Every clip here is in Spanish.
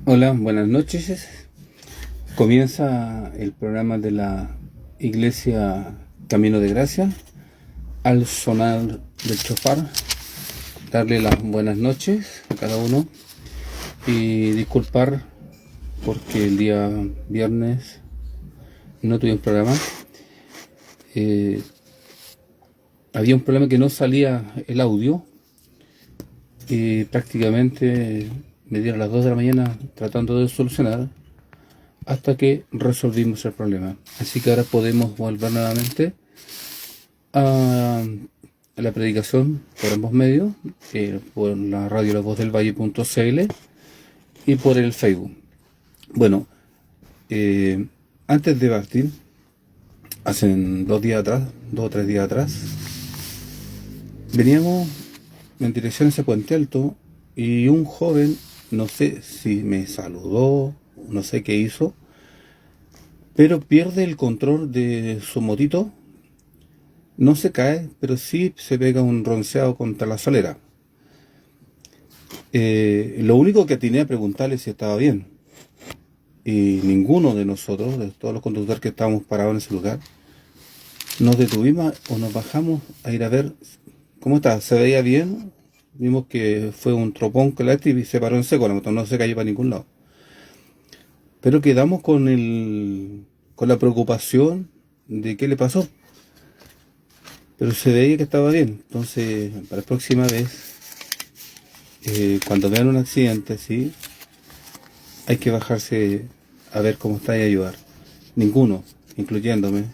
Hola, buenas noches. Comienza el programa de la Iglesia Camino de Gracia. Al sonar del chofar, darle las buenas noches a cada uno y disculpar porque el día viernes no tuve un programa. Había un problema que no salía el audio y prácticamente me dieron las 2 de la mañana tratando de solucionar hasta que resolvimos el problema. Así que ahora podemos volver nuevamente a la predicación por ambos medios, por la radio La Voz del Valle.cl y por el Facebook. Bueno, antes de partir, hace 2 o 3 días atrás, veníamos en dirección a ese puente alto y un joven, no sé si me saludó, no sé qué hizo, pero pierde el control de su motito. No se cae, pero sí se pega un ronceado contra la solera. Lo único que atiné a preguntarle si estaba bien. Y ninguno de nosotros, de todos los conductores que estábamos parados en ese lugar, nos detuvimos o nos bajamos a ir a ver cómo estaba. ¿Se veía bien? Vimos que fue un tropón que la y se paró en seco, la moto no se cayó para ningún lado. Pero quedamos con la preocupación de qué le pasó. Pero se veía que estaba bien. Entonces, para la próxima vez, cuando vean un accidente así, hay que bajarse a ver cómo está y ayudar. Ninguno, incluyéndome,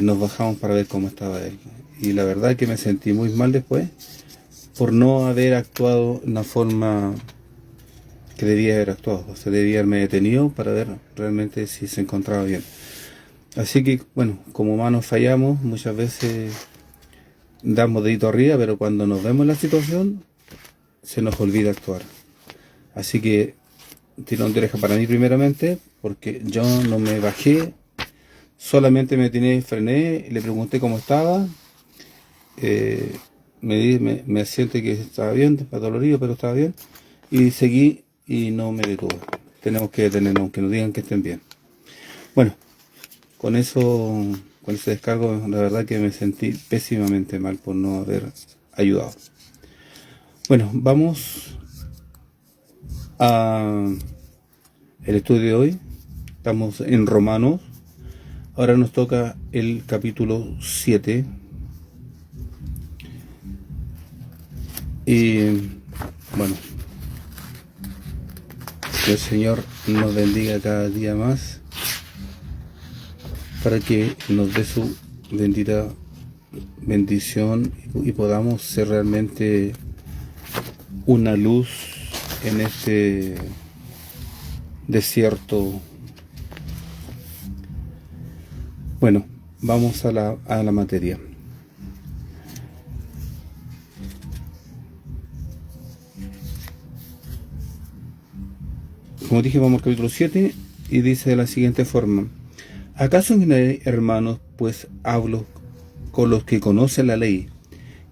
nos bajamos para ver cómo estaba él. Y la verdad que me sentí muy mal después por no haber actuado en la forma que debía haber actuado. O sea, debía haberme detenido para ver realmente si se encontraba bien. Así que, bueno, como humanos fallamos, muchas veces damos dedito arriba, pero cuando nos vemos en la situación, se nos olvida actuar. Así que, tirón de oreja para mí primeramente, porque yo no me bajé, solamente me atiné, frené, le pregunté cómo estaba, me asiente que estaba bien, estaba dolorido, pero estaba bien, y seguí y no me detuve. Tenemos que detenernos, aunque nos digan que estén bien. Bueno, con eso, con ese descargo, la verdad que me sentí pésimamente mal por no haber ayudado. Bueno, vamos a el estudio de hoy. Estamos en Romanos. Ahora nos toca el capítulo 7. Y bueno, que el Señor nos bendiga cada día más para que nos dé su bendita bendición y podamos ser realmente una luz en este desierto. Bueno, vamos a la materia. Como dije, vamos al capítulo 7 y dice de la siguiente forma: ¿acaso ignoráis, hermanos, pues hablo con los que conocen la ley,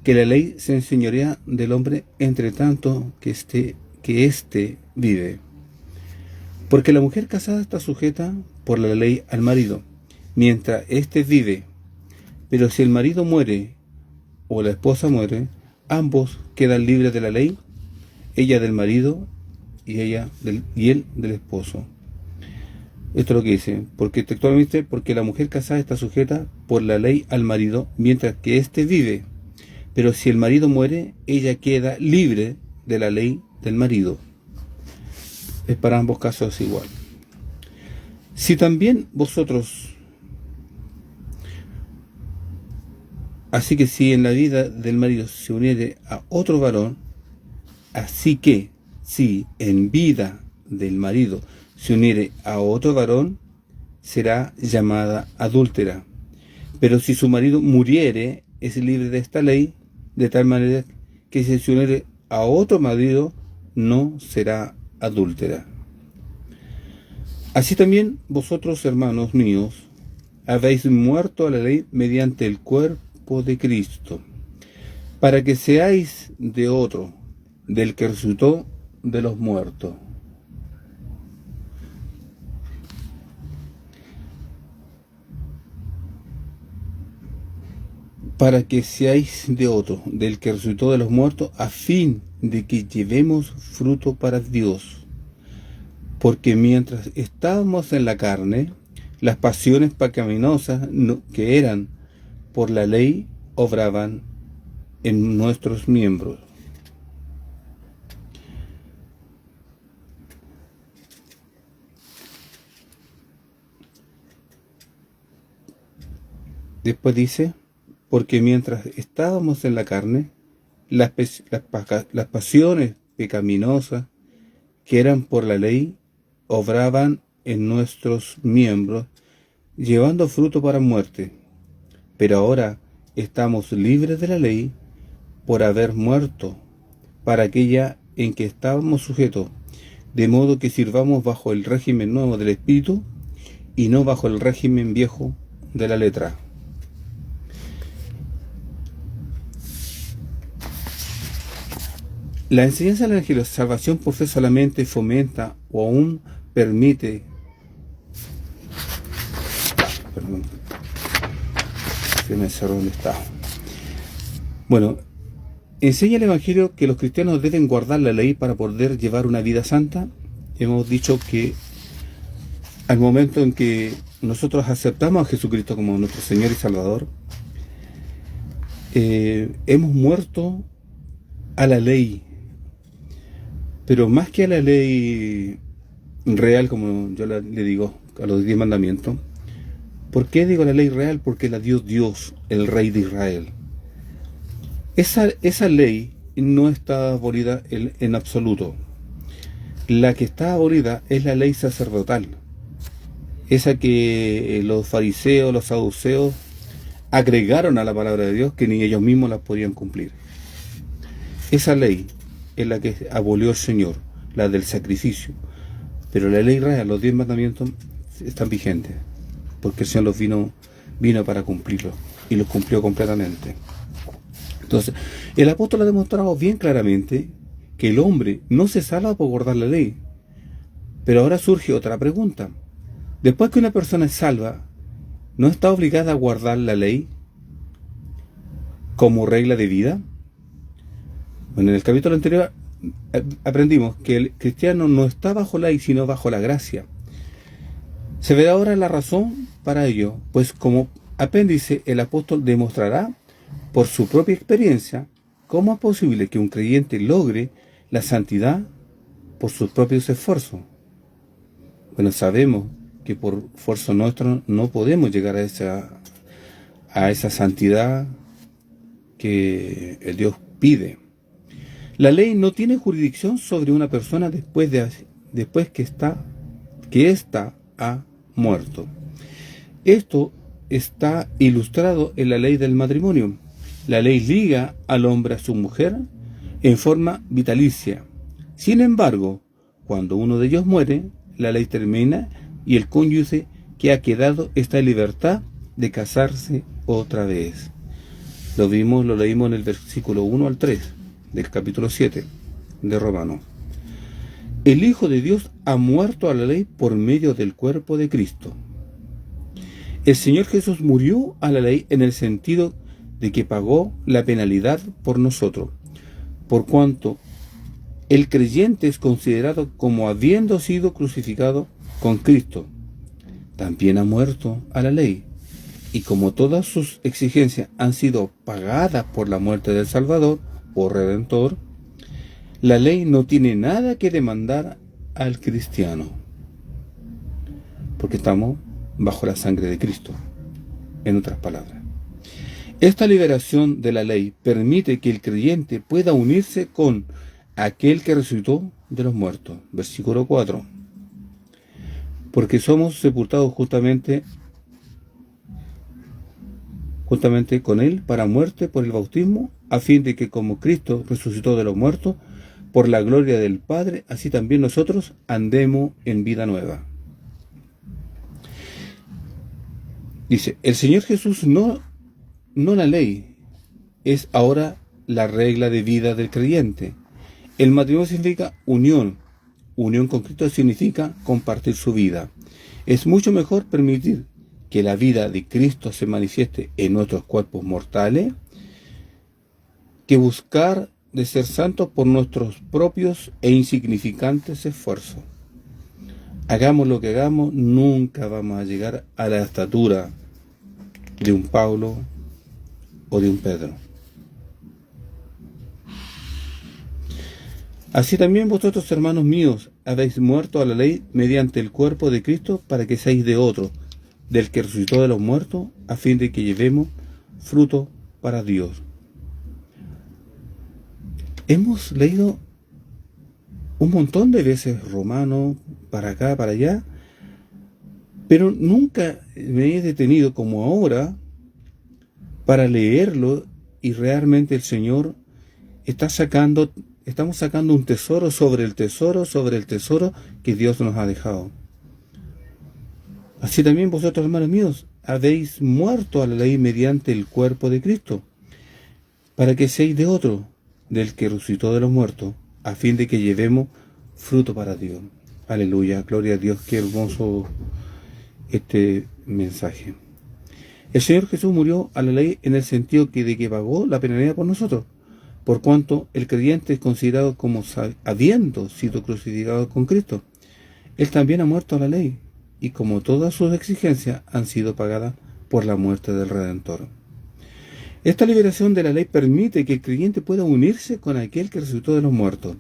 que la ley se enseñorea del hombre entre tanto que éste vive? Porque la mujer casada está sujeta por la ley al marido, mientras éste vive. Pero si el marido muere o la esposa muere, ambos quedan libres de la ley, ella del marido y él del esposo. Esto es lo que dice, porque textualmente, porque la mujer casada está sujeta por la ley al marido, mientras que éste vive. Pero si el marido muere, ella queda libre de la ley del marido. Es para ambos casos igual. Si también vosotros, así que si en la vida del marido se uniere a otro varón, así que si en vida del marido se uniere a otro varón, será llamada adúltera. Pero si su marido muriere, es libre de esta ley, de tal manera que si se uniere a otro marido, no será adúltera. Así también vosotros, hermanos míos, habéis muerto a la ley mediante el cuerpo de Cristo, para que seáis de otro, del que resucitó de los muertos. para que seáis de otro, del que resucitó de los muertos, a fin de que llevemos fruto para Dios. Porque mientras estábamos en la carne, las pasiones pecaminosas que eran por la ley obraban en nuestros miembros. Después dice, porque mientras estábamos en la carne, las pasiones pecaminosas que eran por la ley obraban en nuestros miembros, llevando fruto para muerte. Pero ahora estamos libres de la ley por haber muerto para aquella en que estábamos sujetos, de modo que sirvamos bajo el régimen nuevo del Espíritu y no bajo el régimen viejo de la letra. La enseñanza de la salvación por fe solamente fomenta o aún permite, perdón, se me cerró donde estaba. Bueno, enseña el Evangelio que los cristianos deben guardar la ley para poder llevar una vida santa. Hemos dicho que al momento en que nosotros aceptamos a Jesucristo como nuestro Señor y Salvador, hemos muerto a la ley. Pero más que a la ley real, como yo le digo, a los 10 mandamientos. ¿Por qué digo la ley real? Porque la dio Dios, el Rey de Israel. Esa ley no está abolida en absoluto. La que está abolida es la ley sacerdotal. Esa que los fariseos, los saduceos agregaron a la palabra de Dios, que ni ellos mismos la podían cumplir. Esa ley es la que abolió el Señor, la del sacrificio. Pero la ley real, los 10 mandamientos, están vigentes, porque el Señor los vino para cumplirlos, y los cumplió completamente. Entonces, el apóstol ha demostrado bien claramente que el hombre no se salva por guardar la ley. Pero ahora surge otra pregunta. Después que una persona es salva, ¿no está obligada a guardar la ley como regla de vida? Bueno, en el capítulo anterior aprendimos que el cristiano no está bajo la ley, sino bajo la gracia. Se verá ahora la razón para ello, pues como apéndice el apóstol demostrará por su propia experiencia cómo es posible que un creyente logre la santidad por sus propios esfuerzos. Bueno, sabemos que por esfuerzo nuestro no podemos llegar a esa santidad que el Dios pide. La ley no tiene jurisdicción sobre una persona después que ésta ha muerto. Esto está ilustrado en la ley del matrimonio. La ley liga al hombre a su mujer en forma vitalicia. Sin embargo, cuando uno de ellos muere, la ley termina y el cónyuge que ha quedado está en libertad de casarse otra vez. Lo leímos en el versículo 1 al 3 del capítulo 7 de Romanos. El Hijo de Dios ha muerto a la ley por medio del cuerpo de Cristo. El Señor Jesús murió a la ley en el sentido de que pagó la penalidad por nosotros, por cuanto el creyente es considerado como habiendo sido crucificado con Cristo. También ha muerto a la ley, y como todas sus exigencias han sido pagadas por la muerte del Salvador, o Redentor, la ley no tiene nada que demandar al cristiano, porque estamos bajo la sangre de Cristo, en otras palabras. Esta liberación de la ley permite que el creyente pueda unirse con aquel que resucitó de los muertos. Versículo 4. Porque somos sepultados juntamente con Él para muerte por el bautismo, a fin de que como Cristo resucitó de los muertos, por la gloria del Padre, así también nosotros andemos en vida nueva. Dice, el Señor Jesús no la ley, es ahora la regla de vida del creyente. El matrimonio significa unión. Unión con Cristo significa compartir su vida. Es mucho mejor permitir que la vida de Cristo se manifieste en nuestros cuerpos mortales que buscar de ser santos por nuestros propios e insignificantes esfuerzos. Hagamos lo que hagamos, nunca vamos a llegar a la estatura de un Pablo o de un Pedro. Así también vosotros, hermanos míos, habéis muerto a la ley mediante el cuerpo de Cristo para que seáis de otro, del que resucitó de los muertos, a fin de que llevemos fruto para Dios. Hemos leído un montón de veces Romanos, para acá, para allá, pero nunca me he detenido como ahora para leerlo, y realmente el Señor estamos sacando un tesoro sobre el tesoro, sobre el tesoro que Dios nos ha dejado. Así también vosotros, hermanos míos, habéis muerto a la ley mediante el cuerpo de Cristo, para que seáis de otro, del que resucitó de los muertos, a fin de que llevemos fruto para Dios. Aleluya, gloria a Dios, qué hermoso este mensaje. El Señor Jesús murió a la ley en el sentido de que pagó la penalidad por nosotros, por cuanto el creyente es considerado como habiendo sido crucificado con Cristo. Él también ha muerto a la ley, y como todas sus exigencias han sido pagadas por la muerte del Redentor. Esta liberación de la ley permite que el creyente pueda unirse con aquel que resucitó de los muertos.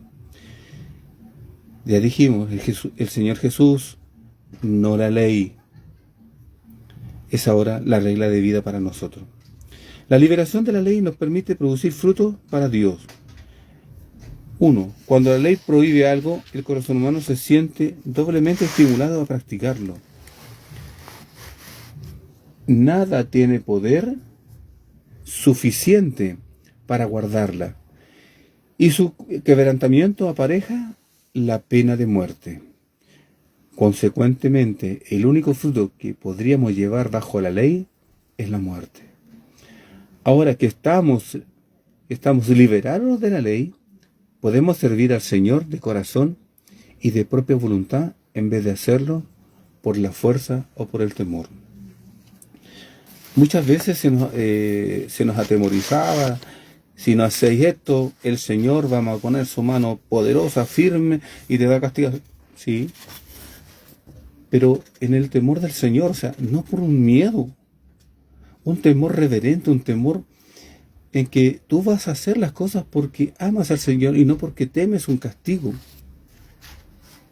Ya dijimos, el Señor Jesús, no la ley, es ahora la regla de vida para nosotros. La liberación de la ley nos permite producir frutos para Dios. 1. Cuando la ley prohíbe algo, el corazón humano se siente doblemente estimulado a practicarlo. Nada tiene poder suficiente para guardarla, y su quebrantamiento apareja la pena de muerte. Consecuentemente, el único fruto que podríamos llevar bajo la ley es la muerte. Ahora que estamos liberados de la ley, podemos servir al Señor de corazón y de propia voluntad en vez de hacerlo por la fuerza o por el temor. Muchas veces se nos atemorizaba: si no hacéis esto, el Señor va a poner su mano poderosa, firme, y te va a castigar. Sí, pero en el temor del Señor, o sea, no por un miedo, un temor reverente, un temor en que tú vas a hacer las cosas porque amas al Señor y no porque temes un castigo.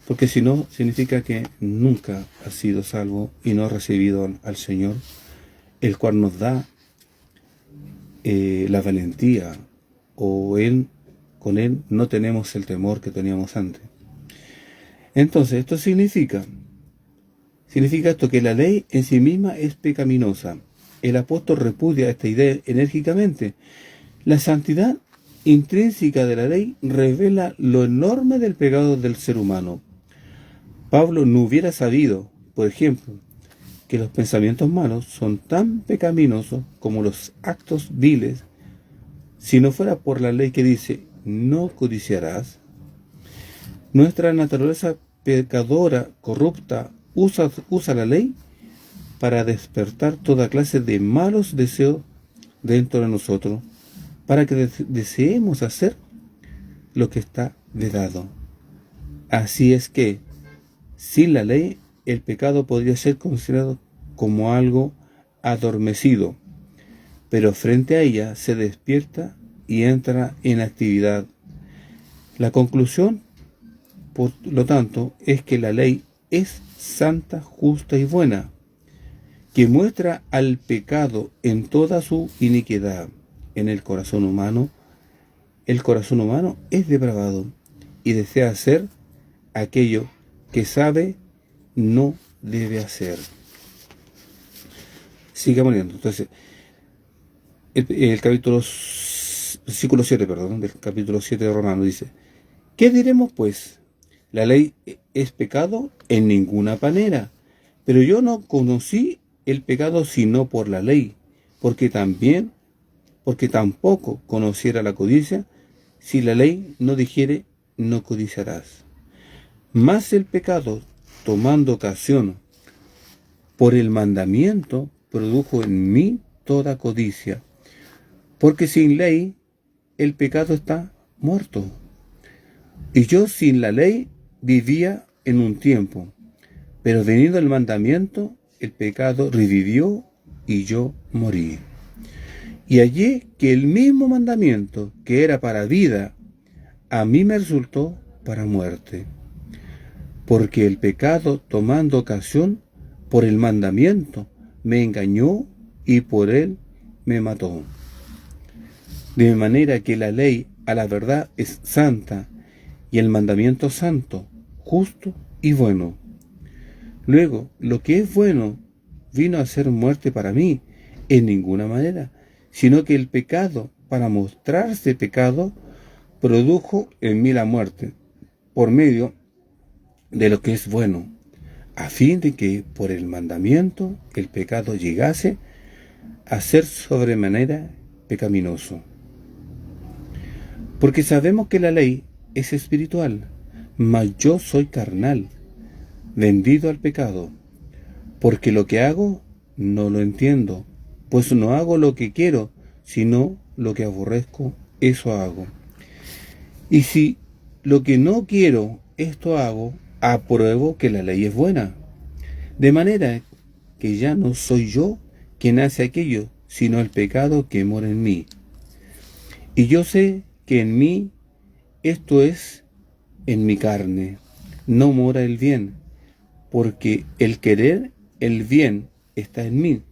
Porque si no, significa que nunca has sido salvo y no has recibido al Señor, el cual nos da la valentía, o con Él no tenemos el temor que teníamos antes. Entonces, esto significa esto, que la ley en sí misma es pecaminosa. El apóstol repudia esta idea enérgicamente. La santidad intrínseca de la ley revela lo enorme del pecado del ser humano. Pablo no hubiera sabido, por ejemplo, que los pensamientos malos son tan pecaminosos como los actos viles, si no fuera por la ley que dice: no codiciarás. Nuestra naturaleza pecadora, corrupta, usa la ley para despertar toda clase de malos deseos dentro de nosotros, para que deseemos hacer lo que está vedado. Así es que, sin la ley, el pecado podría ser considerado como algo adormecido, pero frente a ella se despierta y entra en actividad. La conclusión, por lo tanto, es que la ley es santa, justa y buena, que muestra al pecado en toda su iniquidad. En el corazón humano es depravado y desea hacer aquello que sabe no debe hacer. Sigamos leyendo. Entonces, el versículo 7, del capítulo 7 de Romanos dice: ¿qué diremos pues? ¿La ley es pecado? En ninguna manera. Pero yo no conocí el pecado sino por la ley, porque tampoco conociera la codicia, si la ley no dijere: no codiciarás. Mas el pecado, tomando ocasión Por el mandamiento produjo en mí toda codicia, porque sin ley el pecado está muerto. Y yo sin la ley vivía en un tiempo, pero venido el mandamiento, el pecado revivió y yo morí. Y hallé que el mismo mandamiento que era para vida, a mí me resultó para muerte. Porque el pecado, tomando ocasión por el mandamiento, me engañó y por él me mató. De manera que la ley a la verdad es santa, y el mandamiento santo, justo y bueno. Luego, lo que es bueno vino a ser muerte para mí, en ninguna manera, sino que el pecado, para mostrarse pecado, produjo en mí la muerte, por medio de lo que es bueno, a fin de que por el mandamiento el pecado llegase a ser sobremanera pecaminoso. Porque sabemos que la ley es espiritual, mas yo soy carnal, vendido al pecado, porque lo que hago no lo entiendo, pues no hago lo que quiero, sino lo que aborrezco, eso hago. Y si lo que no quiero, esto hago, apruebo que la ley es buena. De manera que ya no soy yo quien hace aquello, sino el pecado que mora en mí. Y yo sé que en mí, esto es, en mi carne, no mora el bien, porque el querer el bien está en mí,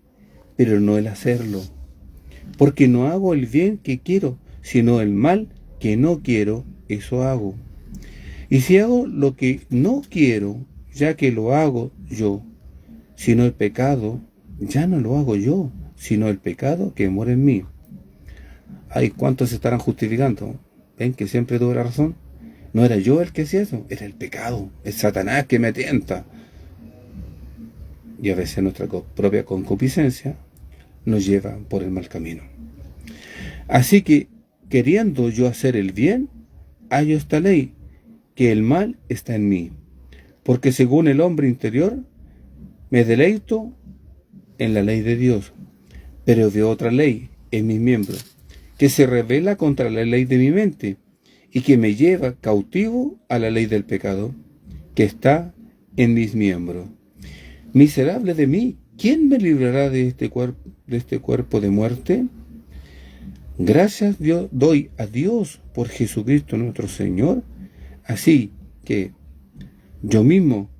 pero no el hacerlo. Porque no hago el bien que quiero, sino el mal que no quiero, eso hago. Y si hago lo que no quiero, ya que lo hago yo, sino el pecado, ya no lo hago yo, sino el pecado que mora en mí. Ay, ¿cuántos se estarán justificando? ¿Ven que siempre tuve la razón? No era yo el que hacía eso, era el pecado, el Satanás que me tienta. Y a veces nuestra propia concupiscencia nos lleva por el mal camino. Así que, queriendo yo hacer el bien, hallo esta ley, que el mal está en mí. Porque según el hombre interior, me deleito en la ley de Dios, pero veo otra ley en mis miembros, que se revela contra la ley de mi mente, y que me lleva cautivo a la ley del pecado, que está en mis miembros. Miserable de mí, ¿quién me librará de este cuerpo de muerte? Gracias doy a Dios por Jesucristo nuestro Señor. Así que yo mismo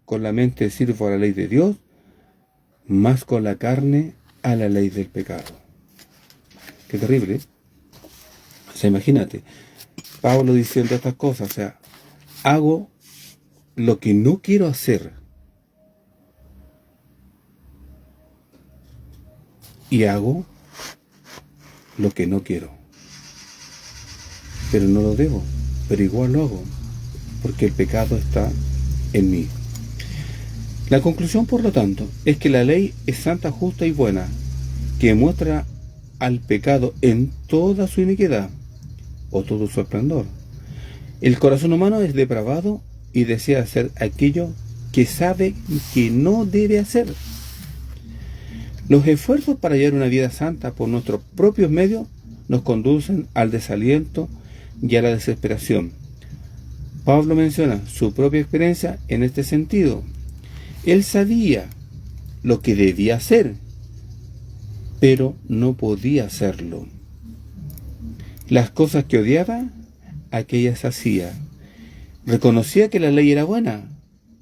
con la mente sirvo a la ley de Dios, más con la carne a la ley del pecado. Qué terrible, ¿eh? O sea, imagínate, Pablo diciendo estas cosas, o sea, hago lo que no quiero hacer y hago lo que no quiero, pero no lo debo, pero igual lo hago, porque el pecado está en mí. La conclusión, por lo tanto, es que la ley es santa, justa y buena, que muestra al pecado en toda su iniquidad, o todo su esplendor. El corazón humano es depravado y desea hacer aquello que sabe que no debe hacer. Los esfuerzos para llevar una vida santa por nuestros propios medios nos conducen al desaliento y a la desesperación. Pablo menciona su propia experiencia en este sentido. Él sabía lo que debía hacer, pero no podía hacerlo. Las cosas que odiaba, aquellas hacía. Reconocía que la ley era buena,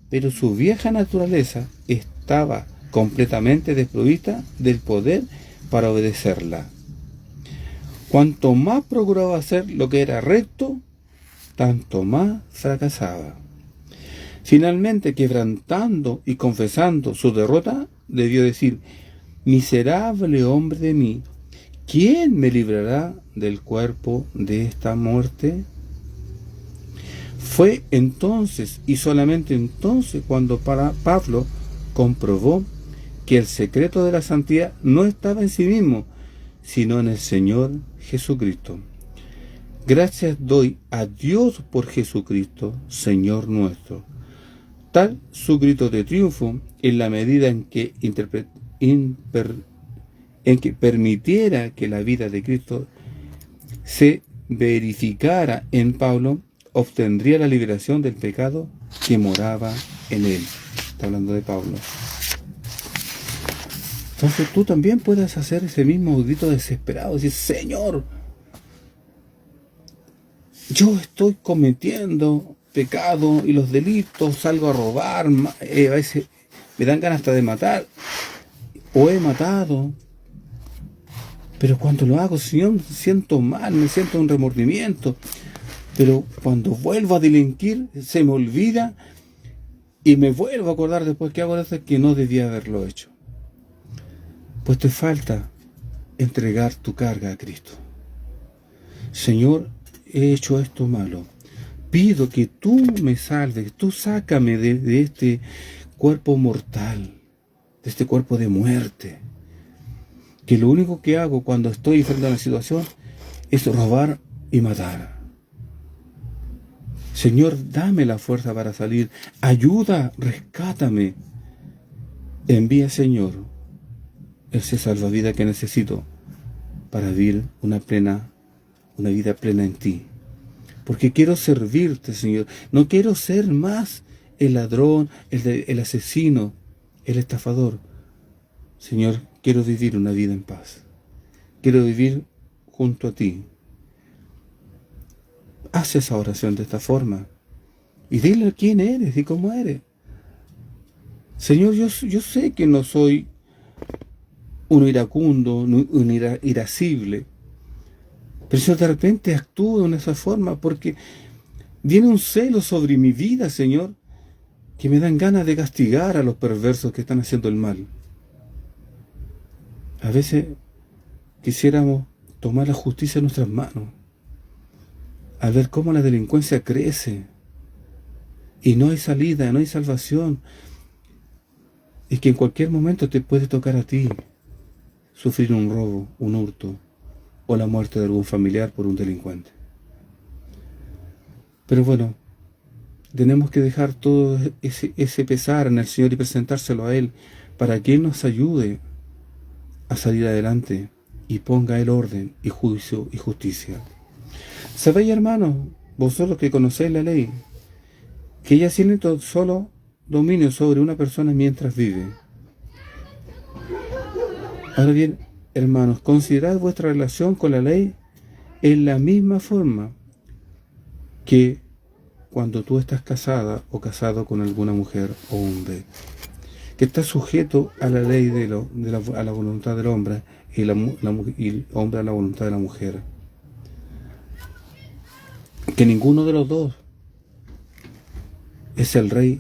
pero su vieja naturaleza estaba completamente desprovista del poder para obedecerla. Cuanto más procuraba hacer lo que era recto, tanto más fracasaba. Finalmente, quebrantando y confesando su derrota, debió decir: miserable hombre de mí, ¿quién me librará del cuerpo de esta muerte? Fue entonces, y solamente entonces, cuando Pablo comprobó que el secreto de la santidad no estaba en sí mismo, sino en el Señor Jesucristo. Gracias doy a Dios por Jesucristo, Señor nuestro. Tal su grito de triunfo en la medida en que permitiera que la vida de Cristo se verificara en Pablo, obtendría la liberación del pecado que moraba en él. Está hablando de Pablo. Entonces tú también puedes hacer ese mismo grito desesperado, decir: Señor, yo estoy cometiendo pecado y los delitos, salgo a robar, a veces me dan ganas hasta de matar, o he matado, pero cuando lo hago, Señor, siento mal, me siento un remordimiento, pero cuando vuelvo a delinquir, se me olvida y me vuelvo a acordar después que hago eso, que no debía haberlo hecho. Pues te falta entregar tu carga a Cristo. Señor, he hecho esto malo. Pido que tú me salves, tú sácame de este cuerpo mortal, de este cuerpo de muerte. Que lo único que hago cuando estoy frente a una situación es robar y matar. Señor, dame la fuerza para salir. Ayuda, rescátame. Envía, Señor, ese salvavidas que necesito para vivir una vida plena en ti. Porque quiero servirte, Señor. No quiero ser más el ladrón, el asesino, el estafador. Señor, quiero vivir una vida en paz. Quiero vivir junto a ti. Haz esa oración de esta forma y dile quién eres y cómo eres. Señor, yo sé que no soy un iracundo, un irascible, pero yo de repente actúo en esa forma porque viene un celo sobre mi vida, Señor, que me dan ganas de castigar a los perversos que están haciendo el mal. A veces quisiéramos tomar la justicia en nuestras manos, al ver cómo la delincuencia crece y no hay salida, no hay salvación, y que en cualquier momento te puede tocar a ti sufrir un robo, un hurto o la muerte de algún familiar por un delincuente. Pero bueno, tenemos que dejar todo ese pesar en el Señor y presentárselo a Él para que Él nos ayude a salir adelante y ponga el orden y juicio y justicia. ¿Sabéis, hermanos, vosotros que conocéis la ley, que ella tiene solo dominio sobre una persona mientras vive? Ahora bien, hermanos, considerad vuestra relación con la ley en la misma forma que cuando tú estás casada o casado con alguna mujer o hombre, que está sujeto a la ley a la voluntad del hombre y el hombre a la voluntad de la mujer. Que ninguno de los dos es el rey,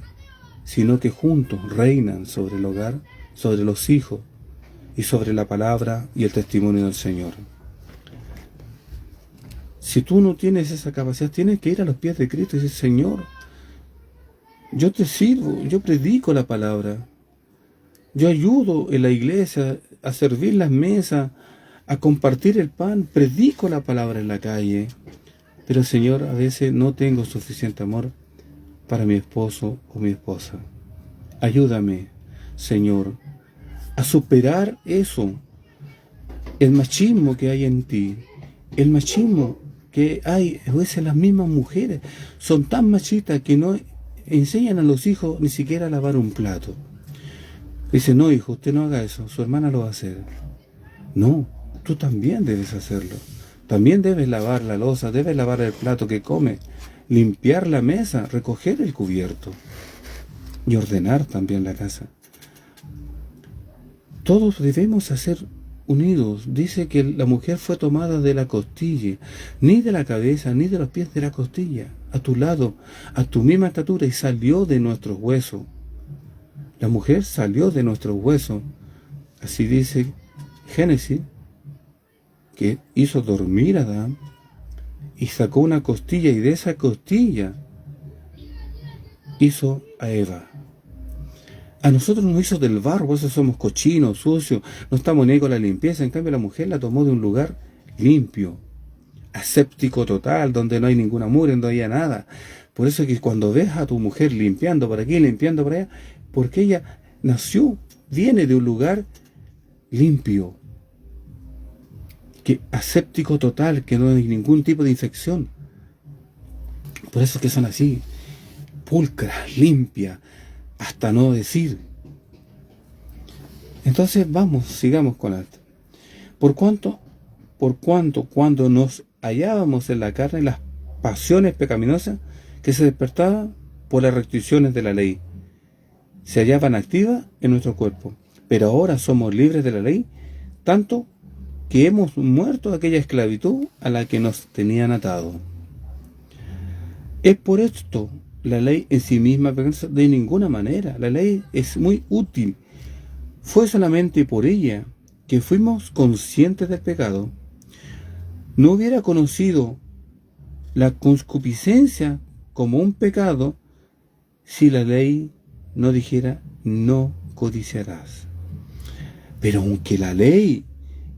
sino que juntos reinan sobre el hogar, sobre los hijos y sobre la palabra y el testimonio del Señor. Si tú no tienes esa capacidad, tienes que ir a los pies de Cristo y decir: Señor, yo te sirvo, yo predico la palabra, yo ayudo en la iglesia a servir las mesas, a compartir el pan, predico la palabra en la calle, pero Señor, a veces no tengo suficiente amor para mi esposo o mi esposa. Ayúdame, Señor, a superar eso, el machismo que hay en ti, el machismo que hay a veces las mismas mujeres, son tan machistas que no enseñan a los hijos ni siquiera a lavar un plato. Dice: no, hijo, usted no haga eso, su hermana lo va a hacer. No, tú también debes hacerlo. También debes lavar la loza, debes lavar el plato que come, limpiar la mesa, recoger el cubierto y ordenar también la casa. Todos debemos ser unidos. Dice que la mujer fue tomada de la costilla, ni de la cabeza, ni de los pies, de la costilla, a tu lado, a tu misma estatura, y salió de nuestros huesos. La mujer salió de nuestros huesos. Así dice Génesis, que hizo dormir a Adán y sacó una costilla, y de esa costilla hizo a Eva. A nosotros nos hizo del barro, por eso somos cochinos, sucios, no estamos ni con la limpieza. En cambio, la mujer la tomó de un lugar limpio, aséptico total, donde no hay ninguna mugre, no había nada. Por eso que cuando ves a tu mujer limpiando por aquí, limpiando por allá, porque ella nació, viene de un lugar limpio, que aséptico total, que no hay ningún tipo de infección. Por eso que son así, pulcras, limpias, hasta no decir. Entonces vamos, sigamos con esto. Por cuanto cuando nos hallábamos en la carne, las pasiones pecaminosas que se despertaban por las restricciones de la ley se hallaban activas en nuestro cuerpo. Pero ahora somos libres de la ley, tanto que hemos muerto de aquella esclavitud a la que nos tenían atado. Es por esto la ley en sí misma, de ninguna manera. La ley es muy útil. Fue solamente por ella que fuimos conscientes del pecado. No hubiera conocido la concupiscencia como un pecado si la ley no dijera no codiciarás. Pero aunque la ley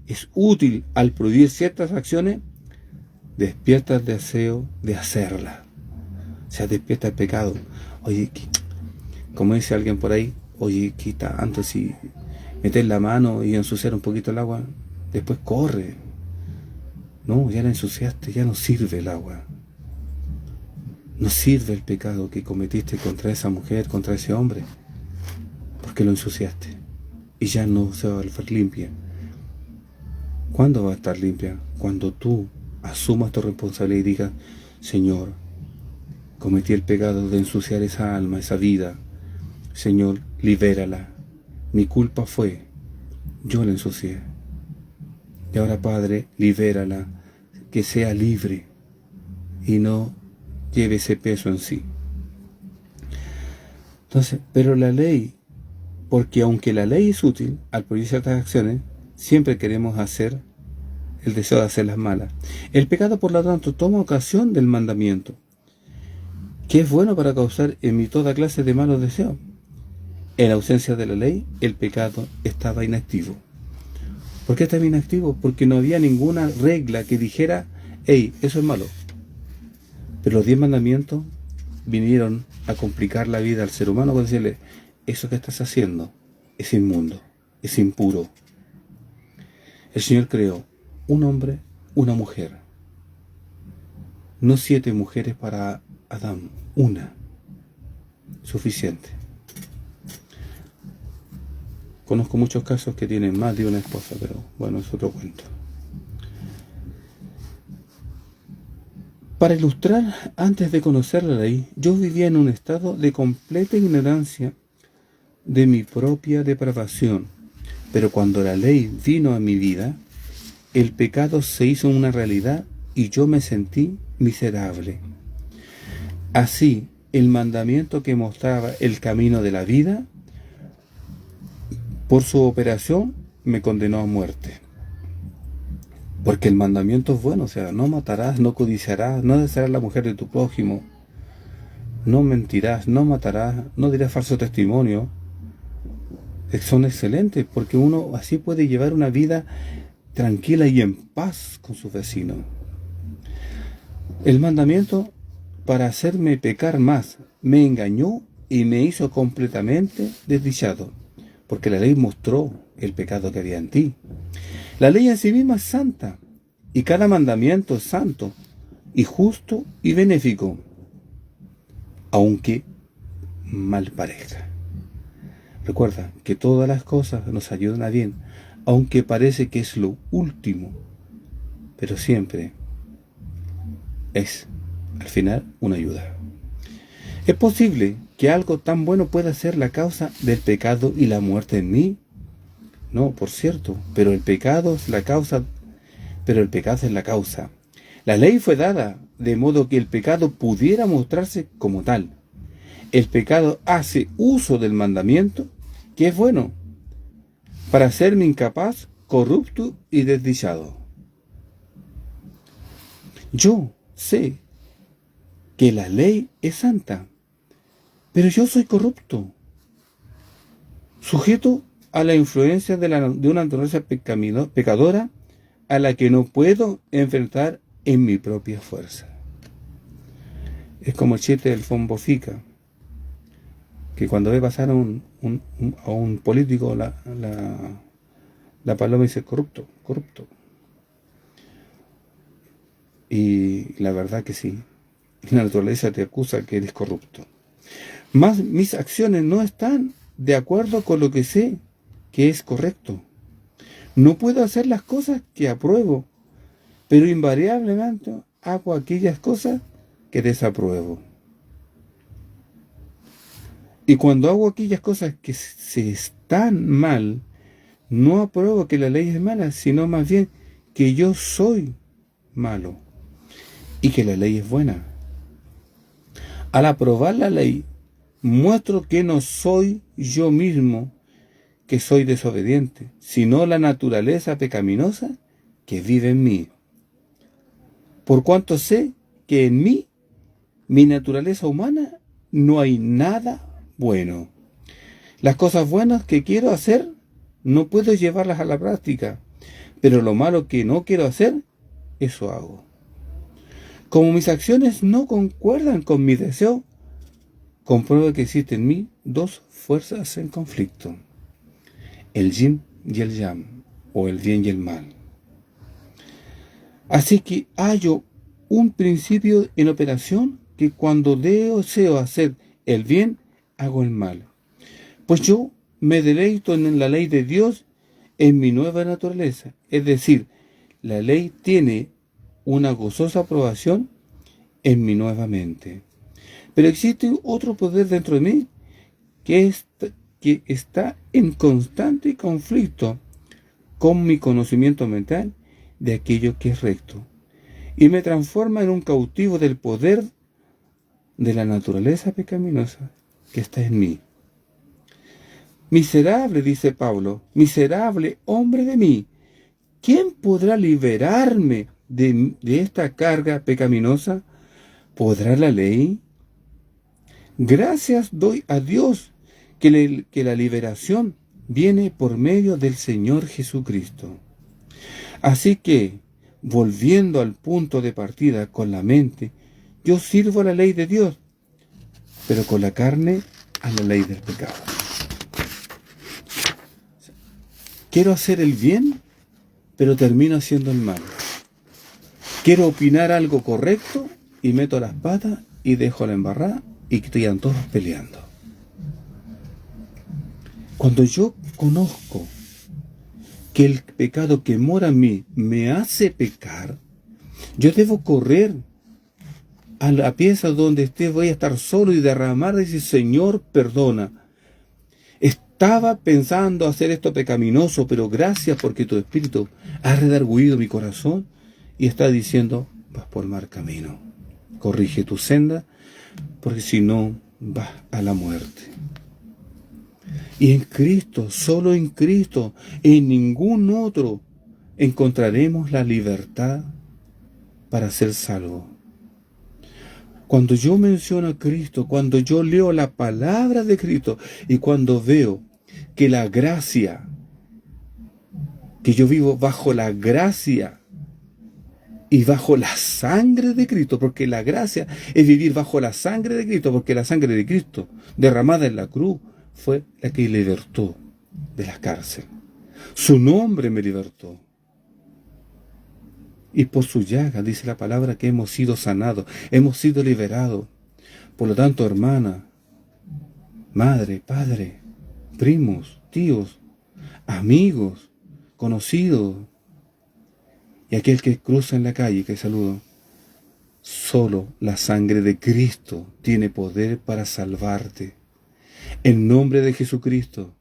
es útil al prohibir ciertas acciones, despierta el deseo de hacerla. O sea, despierta el pecado. Oye, como dice alguien por ahí, oye, ¿qué tanto si meter la mano y ensuciar un poquito el agua? Después corre. No, ya la ensuciaste, ya no sirve el agua. No sirve el pecado que cometiste contra esa mujer, contra ese hombre, porque lo ensuciaste y ya no se va a volver limpia. ¿Cuándo va a estar limpia? Cuando tú asumas tu responsabilidad y digas, Señor, cometí el pecado de ensuciar esa alma, esa vida. Señor, libérala. Mi culpa fue, yo la ensucié. Y ahora, Padre, libérala, que sea libre y no lleve ese peso en sí. Entonces, pero la ley, porque aunque la ley es útil al prohibir ciertas acciones, siempre queremos hacer el deseo de hacer las malas. El pecado, por lo tanto, toma ocasión del mandamiento, que es bueno para causar en mí toda clase de malos deseos. En ausencia de la ley, el pecado estaba inactivo. ¿Por qué estaba inactivo? Porque no había ninguna regla que dijera, hey, eso es malo. Pero los 10 mandamientos vinieron a complicar la vida al ser humano con decirle, eso que estás haciendo es inmundo, es impuro. El Señor creó un hombre, una mujer. No 7 mujeres para Adán, una. Suficiente. Conozco muchos casos que tienen más de una esposa, pero bueno, es otro cuento. Para ilustrar, antes de conocer la ley, yo vivía en un estado de completa ignorancia de mi propia depravación. Pero cuando la ley vino a mi vida, el pecado se hizo una realidad y yo me sentí miserable. Así, el mandamiento que mostraba el camino de la vida, por su operación, me condenó a muerte. Porque el mandamiento es bueno, o sea, no matarás, no codiciarás, no desearás la mujer de tu prójimo, no mentirás, no matarás, no dirás falso testimonio. Son excelentes, porque uno así puede llevar una vida tranquila y en paz con sus vecinos. El mandamiento, para hacerme pecar más, me engañó y me hizo completamente desdichado, porque la ley mostró el pecado que había en ti. La ley en sí misma es santa, y cada mandamiento es santo, y justo y benéfico, aunque mal parezca. Recuerda que todas las cosas nos ayudan a bien, aunque parece que es lo último, pero siempre es, al final, una ayuda. ¿Es posible que algo tan bueno pueda ser la causa del pecado y la muerte en mí? No, por cierto, pero el pecado es la causa. La ley fue dada de modo que el pecado pudiera mostrarse como tal. El pecado hace uso del mandamiento, que es bueno, para hacerme incapaz, corrupto y desdichado. Yo sé que la ley es santa, pero yo soy corrupto, sujeto a la influencia de una naturaleza pecadora a la que no puedo enfrentar en mi propia fuerza. Es como el chiste del Fombofica, que cuando ve pasar a un político, la paloma dice corrupto, corrupto. Y la verdad que sí, la naturaleza te acusa que eres corrupto. Mas mis acciones no están de acuerdo con lo que sé que es correcto. No puedo hacer las cosas que apruebo, pero invariablemente hago aquellas cosas que desapruebo. Y cuando hago aquellas cosas que se están mal, no apruebo que la ley es mala, sino más bien que yo soy malo y que la ley es buena. Al aprobar la ley, muestro que no soy yo mismo que soy desobediente, sino la naturaleza pecaminosa que vive en mí. Por cuanto sé que en mí, mi naturaleza humana, no hay nada bueno. Las cosas buenas que quiero hacer, no puedo llevarlas a la práctica, pero lo malo que no quiero hacer, eso hago. Como mis acciones no concuerdan con mi deseo, compruebo que existen en mí dos fuerzas en conflicto: el yin y el yang, o el bien y el mal. Así que hallo un principio en operación, que cuando deseo hacer el bien, hago el mal. Pues yo me deleito en la ley de Dios, en mi nueva naturaleza. Es decir, la ley tiene una gozosa aprobación en mi nueva mente. Pero existe otro poder dentro de mí que está en constante conflicto con mi conocimiento mental de aquello que es recto, y me transforma en un cautivo del poder de la naturaleza pecaminosa que está en mí. Miserable, dice Pablo, miserable hombre de mí, ¿quién podrá liberarme de esta carga pecaminosa? ¿Podrá la ley? Gracias doy a Dios que la liberación viene por medio del Señor Jesucristo. Así que, volviendo al punto de partida con la mente, yo sirvo a la ley de Dios, pero con la carne a la ley del pecado. Quiero hacer el bien, pero termino haciendo el mal. Quiero opinar algo correcto y meto las patas y dejo la embarrada y que quedan todos peleando. Cuando yo conozco que el pecado que mora en mí me hace pecar, yo debo correr a la pieza donde esté, voy a estar solo y derramar, decir: Señor, perdona. Estaba pensando hacer esto pecaminoso, pero gracias porque tu Espíritu ha redarguido mi corazón y está diciendo: vas por mal camino, corrige tu senda, porque si no, vas a la muerte. Y en Cristo, solo en Cristo, en ningún otro, encontraremos la libertad para ser salvo. Cuando yo menciono a Cristo, cuando yo leo la palabra de Cristo y cuando veo que la gracia, que yo vivo bajo la gracia y bajo la sangre de Cristo, porque la gracia es vivir bajo la sangre de Cristo, porque la sangre de Cristo derramada en la cruz fue la que libertó de la cárcel. Su nombre me libertó. Y por su llaga, dice la palabra, que hemos sido sanados, hemos sido liberados. Por lo tanto, hermana, madre, padre, primos, tíos, amigos, conocidos, y aquel que cruza en la calle, que saludo, solo la sangre de Cristo tiene poder para salvarte. En nombre de Jesucristo,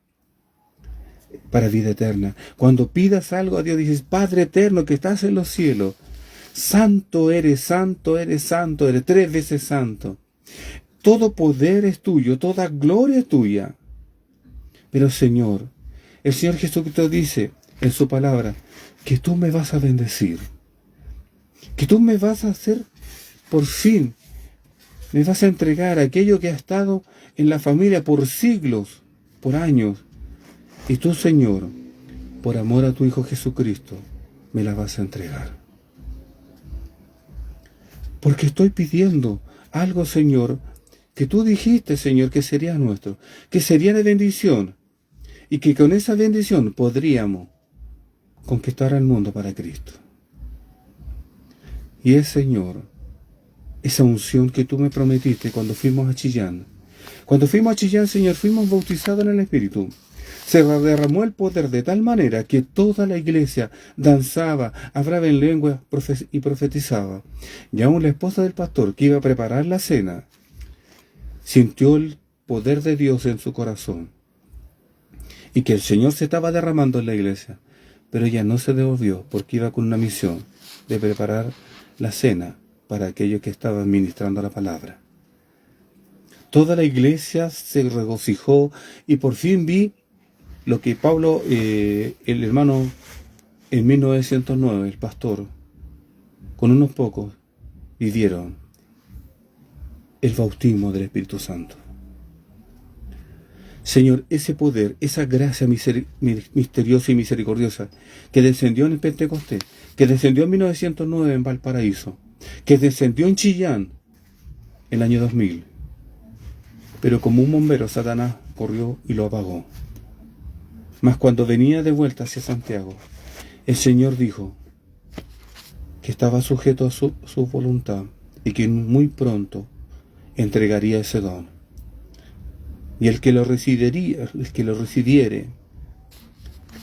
para vida eterna. Cuando pidas algo a Dios, dices: Padre eterno que estás en los cielos, santo eres, santo eres, santo eres, 3 veces santo. Todo poder es tuyo, toda gloria es tuya. Pero Señor, el Señor Jesucristo dice en su palabra que tú me vas a bendecir, que tú me vas a hacer, por fin, me vas a entregar aquello que ha estado en la familia por siglos, por años. Y tú, Señor, por amor a tu Hijo Jesucristo, me la vas a entregar. Porque estoy pidiendo algo, Señor, que tú dijiste, Señor, que sería nuestro, que sería de bendición, y que con esa bendición podríamos conquistar al mundo para Cristo. Y es, Señor, esa unción que tú me prometiste cuando fuimos a Chillán. Cuando fuimos a Chillán, Señor, fuimos bautizados en el Espíritu. Se derramó el poder de tal manera que toda la iglesia danzaba, hablaba en lengua y profetizaba. Y aún la esposa del pastor, que iba a preparar la cena, sintió el poder de Dios en su corazón. Y que el Señor se estaba derramando en la iglesia. Pero ella no se devolvió porque iba con una misión de preparar la cena para aquellos que estaban ministrando la palabra. Toda la iglesia se regocijó y por fin vi lo que Pablo, el hermano, en 1909, el pastor, con unos pocos, vivieron el bautismo del Espíritu Santo. Señor, ese poder, esa gracia misteriosa y misericordiosa que descendió en el Pentecostés, que descendió en 1909 en Valparaíso, que descendió en Chillán en el año 2000, pero como un bombero, Satanás corrió y lo apagó. Mas cuando venía de vuelta hacia Santiago, el Señor dijo que estaba sujeto a su voluntad y que muy pronto entregaría ese don. Y el que lo recibiere,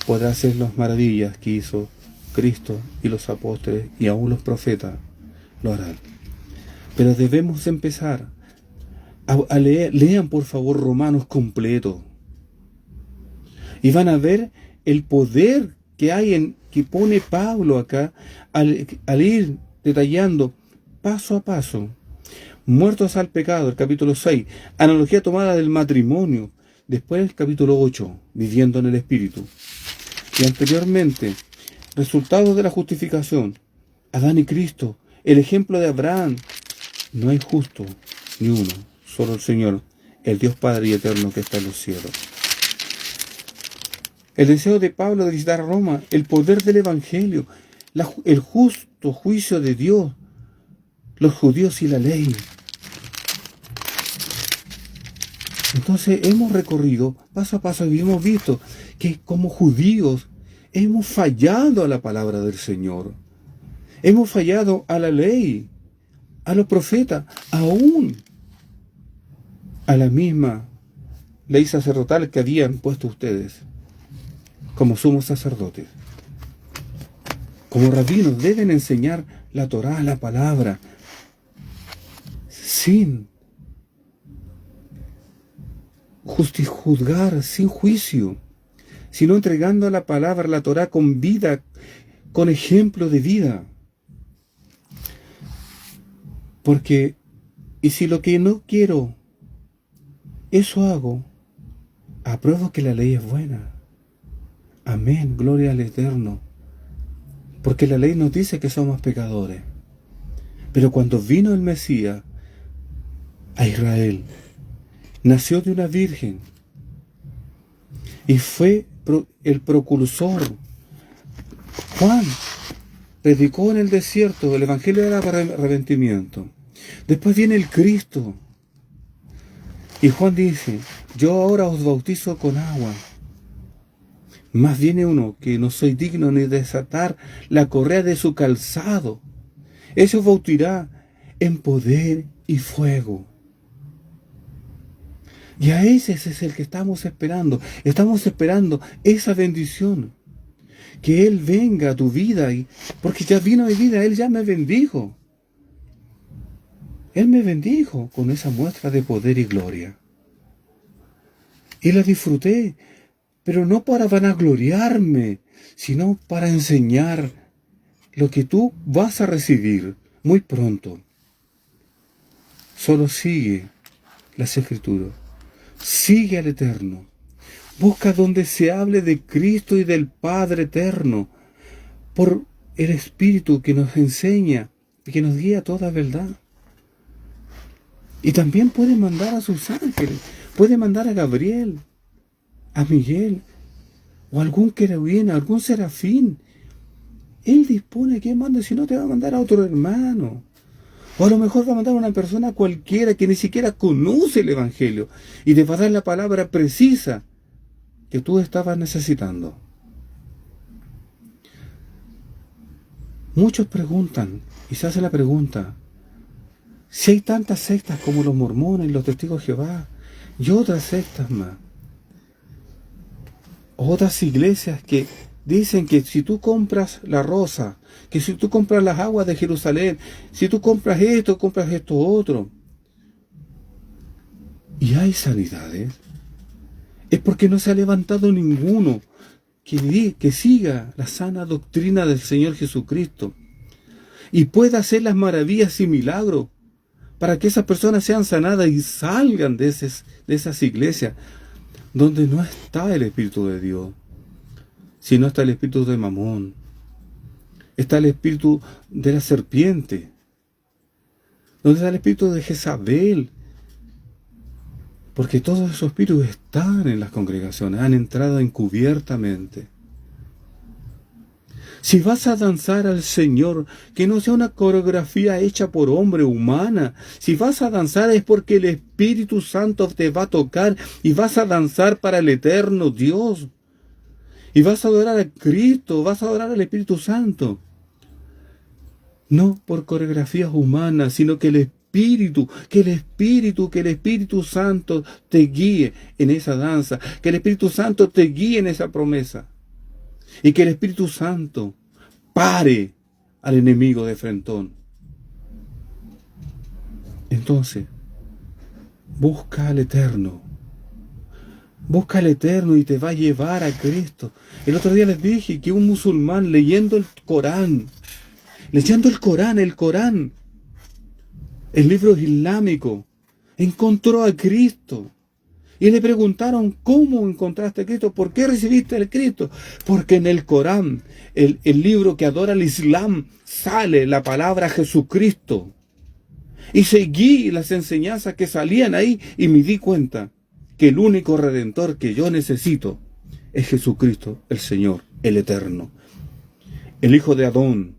podrá hacer las maravillas que hizo Cristo y los apóstoles y aún los profetas lo harán. Pero debemos empezar a leer. Lean por favor Romanos completo. Y van a ver el poder que hay que pone Pablo acá al ir detallando paso a paso. Muertos al pecado, el capítulo 6, analogía tomada del matrimonio, después el capítulo 8, viviendo en el Espíritu. Y anteriormente, resultados de la justificación, Adán y Cristo, el ejemplo de Abraham. No hay justo ni uno, solo el Señor, el Dios Padre y Eterno que está en los cielos. El deseo de Pablo de visitar a Roma, el poder del Evangelio, el justo juicio de Dios, los judíos y la ley. Entonces hemos recorrido paso a paso y hemos visto que como judíos hemos fallado a la palabra del Señor. Hemos fallado a la ley, a los profetas, aún a la misma ley sacerdotal que habían puesto ustedes como sumos sacerdotes. Como rabinos deben enseñar la Torá, la palabra, sin juzgar, sin juicio, sino entregando la palabra, la Torá, con vida, con ejemplo de vida. Porque, y si lo que no quiero, eso hago, apruebo que la ley es buena. Amén, gloria al Eterno. Porque la ley nos dice que somos pecadores. Pero cuando vino el Mesías a Israel, nació de una virgen y fue el precursor. Juan predicó en el desierto el evangelio del arrepentimiento. Después viene el Cristo y Juan dice: yo ahora os bautizo con agua, mas viene uno que no soy digno ni de desatar la correa de su calzado. Ese os bautizará en poder y fuego. Y a ese es el que estamos esperando. Estamos esperando esa bendición. Que Él venga a tu vida. Porque ya vino mi vida. Él ya me bendijo. Él me bendijo con esa muestra de poder y gloria. Y la disfruté. Pero no para vanagloriarme, sino para enseñar lo que tú vas a recibir muy pronto. Solo sigue las Escrituras. Sigue al Eterno. Busca donde se hable de Cristo y del Padre Eterno, por el Espíritu que nos enseña y que nos guía a toda verdad. Y también puede mandar a sus ángeles, puede mandar a Gabriel, a Miguel, o algún querubín, algún serafín. Él dispone que mande, si no te va a mandar a otro hermano, O a lo mejor va a mandar a una persona cualquiera que ni siquiera conoce el Evangelio y te va a dar la palabra precisa que tú estabas necesitando. Muchos preguntan y se hace la pregunta: si hay tantas sectas como los mormones, los testigos de Jehová y otras sectas más, otras iglesias que dicen que si tú compras la rosa, que si tú compras las aguas de Jerusalén, si tú compras esto otro, y hay sanidades, es porque no se ha levantado ninguno que siga la sana doctrina del Señor Jesucristo y pueda hacer las maravillas y milagros para que esas personas sean sanadas y salgan de esas iglesias donde no está el Espíritu de Dios, sino está el espíritu de Mamón, está el espíritu de la serpiente, donde está el espíritu de Jezabel, porque todos esos espíritus están en las congregaciones, han entrado encubiertamente. Si vas a danzar al Señor, que no sea una coreografía hecha por hombre humana. Si vas a danzar es porque el Espíritu Santo te va a tocar y vas a danzar para el eterno Dios. Y vas a adorar a Cristo, vas a adorar al Espíritu Santo. No por coreografías humanas, sino que el Espíritu Santo te guíe en esa danza, que el Espíritu Santo te guíe en esa promesa. Y que el Espíritu Santo pare al enemigo de frentón. Entonces, busca al Eterno. Busca al Eterno y te va a llevar a Cristo. El otro día les dije que un musulmán leyendo el Corán, el libro islámico, encontró a Cristo. Y le preguntaron: ¿cómo encontraste a Cristo? ¿Por qué recibiste a Cristo? Porque en el Corán, el libro que adora el Islam, sale la palabra Jesucristo. Y seguí las enseñanzas que salían ahí y me di cuenta que el único Redentor que yo necesito es Jesucristo, el Señor, el Eterno. El Hijo de Adón,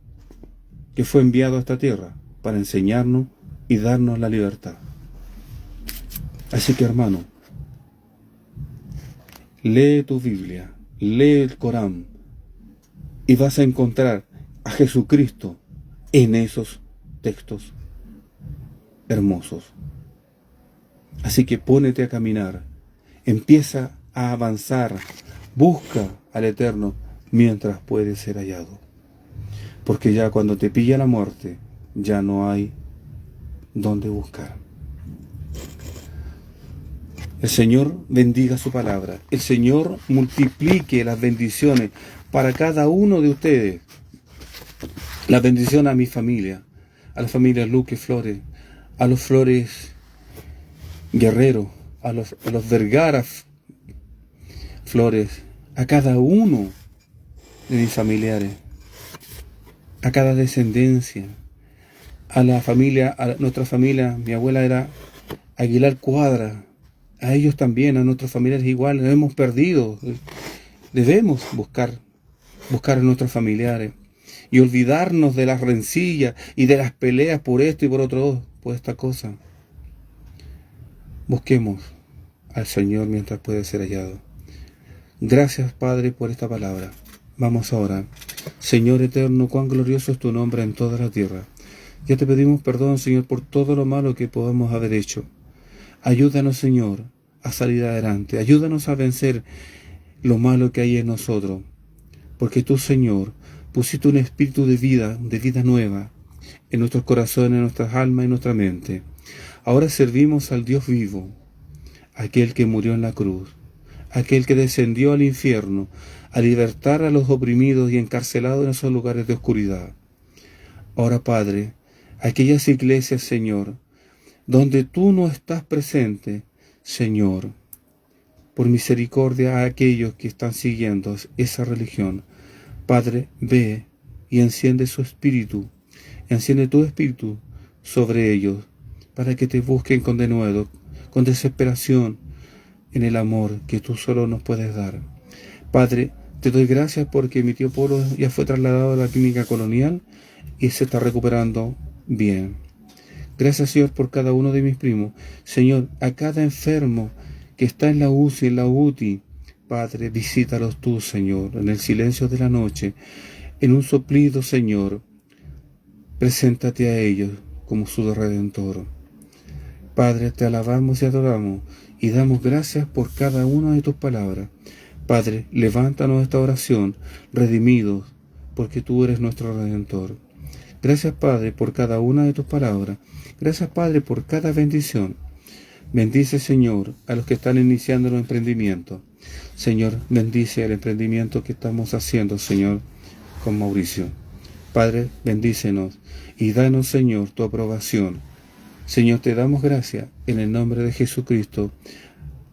que fue enviado a esta tierra para enseñarnos y darnos la libertad. Así que, hermano, lee tu Biblia, lee el Corán y vas a encontrar a Jesucristo en esos textos hermosos. Así que pónete a caminar, empieza a avanzar, busca al Eterno mientras puede ser hallado. Porque ya cuando te pilla la muerte, ya no hay dónde buscar. El Señor bendiga su palabra. El Señor multiplique las bendiciones para cada uno de ustedes. La bendición a mi familia, a la familia Luque Flores, a los Flores Guerrero, a los Vergara Flores, a cada uno de mis familiares, a cada descendencia, a la familia, a nuestra familia. Mi abuela era Aguilar Cuadra. A ellos también, a nuestros familiares igual, nos hemos perdido. Debemos buscar a nuestros familiares y olvidarnos de las rencillas y de las peleas por esto y por otro, por esta cosa. Busquemos al Señor mientras puede ser hallado. Gracias, Padre, por esta palabra. Vamos ahora. Señor eterno, cuán glorioso es tu nombre en toda la tierra. Ya te pedimos perdón, Señor, por todo lo malo que podamos haber hecho. Ayúdanos, Señor, a salir adelante. Ayúdanos a vencer lo malo que hay en nosotros. Porque tú, Señor, pusiste un espíritu de vida nueva en nuestros corazones, en nuestras almas y en nuestra mente. Ahora servimos al Dios vivo, aquel que murió en la cruz, aquel que descendió al infierno a libertar a los oprimidos y encarcelados en esos lugares de oscuridad. Ahora, Padre, aquellas iglesias, Señor, donde tú no estás presente, Señor, por misericordia a aquellos que están siguiendo esa religión, Padre, ve y enciende su espíritu, enciende tu espíritu sobre ellos, para que te busquen con denuedo, con desesperación, en el amor que tú solo nos puedes dar. Padre, te doy gracias porque mi tío Polo ya fue trasladado a la clínica colonial y se está recuperando bien. Gracias, Señor, por cada uno de mis primos. Señor, a cada enfermo que está en la UCI, en la UTI, Padre, visítalos tú, Señor, en el silencio de la noche, en un soplido, Señor. Preséntate a ellos como su Redentor. Padre, te alabamos y adoramos y damos gracias por cada una de tus palabras. Padre, levántanos esta oración, redimidos, porque tú eres nuestro Redentor. Gracias, Padre, por cada una de tus palabras. Gracias, Padre, por cada bendición. Bendice, Señor, a los que están iniciando los emprendimientos. Señor, bendice el emprendimiento que estamos haciendo, Señor, con Mauricio. Padre, bendícenos y danos, Señor, tu aprobación. Señor, te damos gracias en el nombre de Jesucristo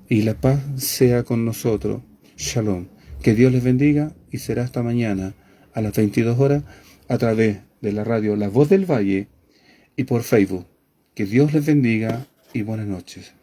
y la paz sea con nosotros. Shalom. Que Dios les bendiga y será hasta mañana a las 22 horas a través de la radio La Voz del Valle y por Facebook. Que Dios les bendiga y buenas noches.